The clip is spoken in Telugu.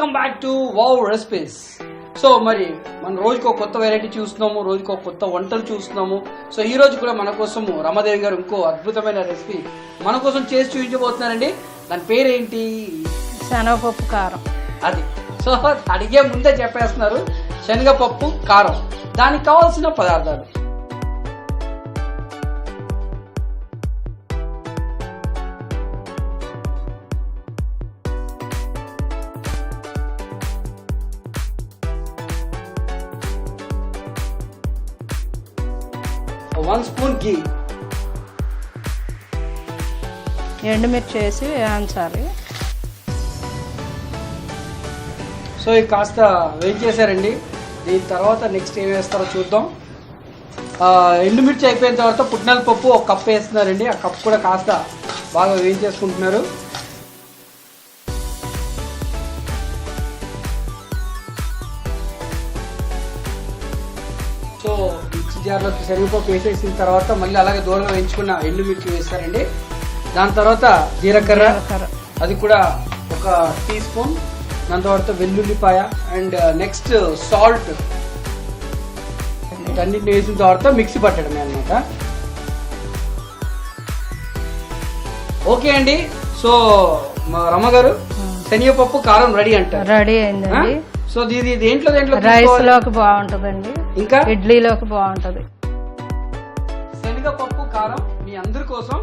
Welcome back to wow recipes. So మరి మనం రోజుకు ఒక కొత్త వెరైటీ చూస్తున్నాము, రోజుకు ఒక కొత్త వంటలు చూస్తున్నాము. సో ఈ రోజు కూడా మన కోసం రమాదేవి గారు ఇంకో అద్భుతమైన రెసిపీ మన కోసం చేసి చూపించబోతున్నారండి. దాని పేరేంటి? శనగపప్పు కారం. అది సో అడిగే ముందే చెప్పేస్తున్నారు, శనగపప్పు కారం. దానికి కావాల్సిన పదార్థాలు: వన్ స్పూన్ ఘీ, ఎండుమిర్చి వేసి వేయించాలి. సో ఇది కాస్త వేయించేసారండి. దీని తర్వాత నెక్స్ట్ ఏం వేస్తారో చూద్దాం. ఎండుమిర్చి అయిపోయిన తర్వాత పుట్నాల పప్పు ఒక కప్ వేస్తున్నారండి. ఆ కప్ కూడా కాస్త బాగా వేయించేసుకుంటున్నారు. సో మిక్సీ జార్లో శనగపప్పు వేసేసిన తర్వాత మళ్ళీ అలాగే దూరంగా వేయించుకున్న ఎండుమిర్చి వేస్తారండి. దాని తర్వాత జీలకర్ర, అది కూడా ఒక టీ స్పూన్. దాని తర్వాత వెల్లుల్లిపాయ అండ్ నెక్స్ట్ సాల్ట్. వీటన్నిటిని వేసిన తర్వాత మిక్సీ పట్టడమే అన్నమాట. ఓకే అండి. సో మా రమ గారు, శనగపప్పు కారం రెడీ అంటారు. రెడీ అయిందండి. సో ఇది దేంట్లో రైస్ లోకి బాగుంటదండి, ఇంకా ఇడ్లీలోకి బాగుంటది. శనగపప్పు కారం మీ అందరి కోసం